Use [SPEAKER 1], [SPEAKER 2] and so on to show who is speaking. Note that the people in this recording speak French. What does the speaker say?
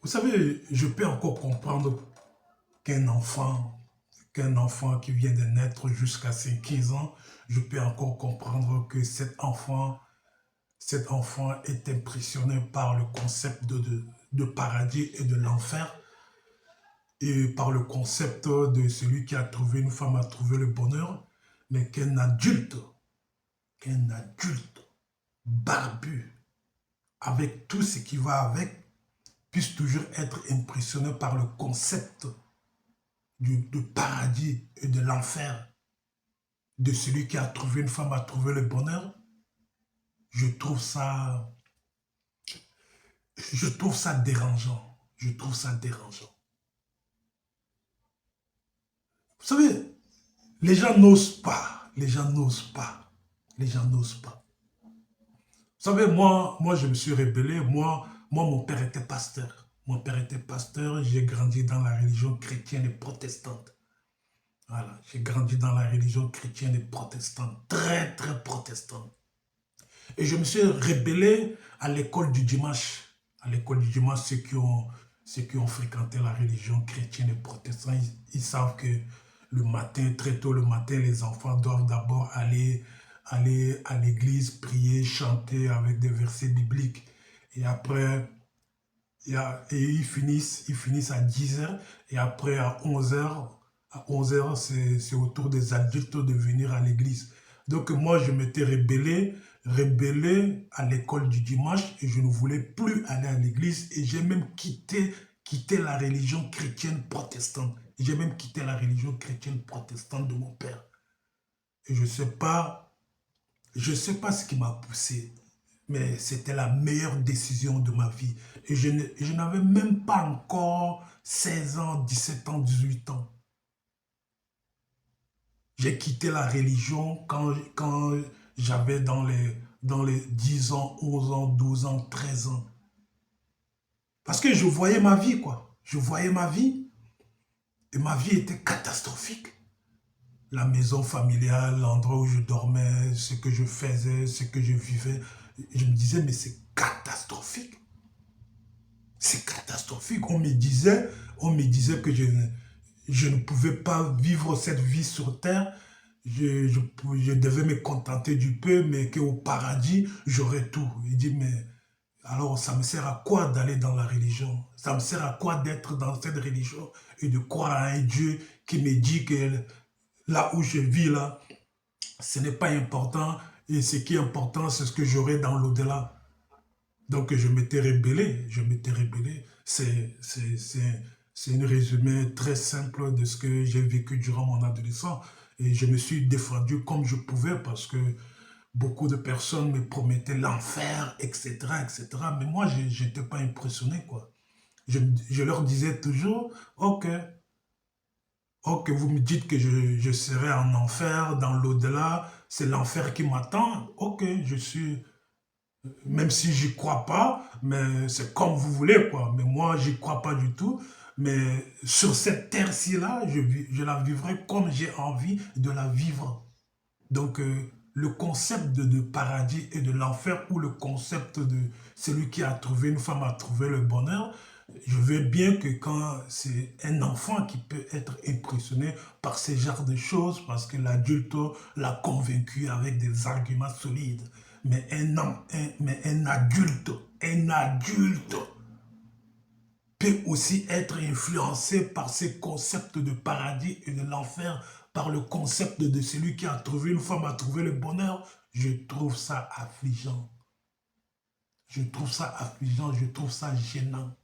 [SPEAKER 1] vous savez, je peux encore comprendre qu'un enfant qui vient de naître jusqu'à ses 15 ans, je peux encore comprendre que cet enfant est impressionné par le concept de paradis et de l'enfer, et par le concept de celui qui a trouvé une femme a trouvé le bonheur, mais qu'un adulte barbu, avec tout ce qui va avec, puisse toujours être impressionné par le concept du paradis et de l'enfer, de celui qui a trouvé une femme a trouvé le bonheur, je trouve ça, je trouve ça dérangeant. Je trouve ça dérangeant. Vous savez, les gens n'osent pas. Les gens n'osent pas. Les gens n'osent pas. Vous savez, moi, je me suis rébellé. Mon père était pasteur. Mon père était pasteur. J'ai grandi dans la religion chrétienne et protestante. Voilà, j'ai grandi dans la religion chrétienne et protestante. Très, très protestante. Et je me suis rébellé à l'école du dimanche. À l'école du dimanche, ceux qui ont fréquenté la religion chrétienne et protestante, ils savent que le matin, très tôt le matin, les enfants doivent d'abord aller à l'église, prier, chanter avec des versets bibliques. Et après, ils finissent à 10 heures. Et après, à 11 heures, c'est au tour des adultes de venir à l'église. Donc moi, je m'étais rébellé à l'école du dimanche et je ne voulais plus aller à l'église et j'ai même quitté la religion chrétienne protestante. J'ai même quitté la religion chrétienne protestante de mon père. Et je sais pas ce qui m'a poussé, mais c'était la meilleure décision de ma vie. Et je n'avais même pas encore 16 ans, 17 ans, 18 ans. J'ai quitté la religion quand j'avais dans les 10 ans, 11 ans, 12 ans, 13 ans. Parce que je voyais ma vie, quoi. Je voyais ma vie et ma vie était catastrophique. La maison familiale, l'endroit où je dormais, ce que je faisais, ce que je vivais. Je me disais, mais c'est catastrophique. C'est catastrophique. On me disait que je ne pouvais pas vivre cette vie sur terre. Je devais me contenter du peu, mais qu'au paradis, j'aurais tout. Il dit, mais alors ça me sert à quoi d'aller dans la religion? Ça me sert à quoi d'être dans cette religion et de croire à un Dieu qui me dit que là où je vis, là, ce n'est pas important. Et ce qui est important, c'est ce que j'aurai dans l'au-delà. Donc je m'étais rébellé, C'est un résumé très simple de ce que j'ai vécu durant mon adolescence. Et je me suis défendu comme je pouvais parce que beaucoup de personnes me promettaient l'enfer, etc., etc. Mais moi, je n'étais pas impressionné, quoi. Je leur disais toujours, ok, ok, vous me dites que je serai en enfer, dans l'au-delà, c'est l'enfer qui m'attend. Ok, je suis même si j'y crois pas, mais c'est comme vous voulez, quoi. Mais moi, j'y crois pas du tout. Mais sur cette terre-ci-là, je la vivrai comme j'ai envie de la vivre. Donc, le concept de paradis et de l'enfer, ou le concept de celui qui a trouvé une femme a trouvé le bonheur, je veux bien que quand c'est un enfant qui peut être impressionné par ce genre de choses, parce que l'adulte l'a convaincu avec des arguments solides. Mais un adulte peut aussi être influencé par ces concepts de paradis et de l'enfer, par le concept de celui qui a trouvé une femme a trouvé le bonheur. Je trouve ça affligeant. Je trouve ça affligeant, je trouve ça gênant.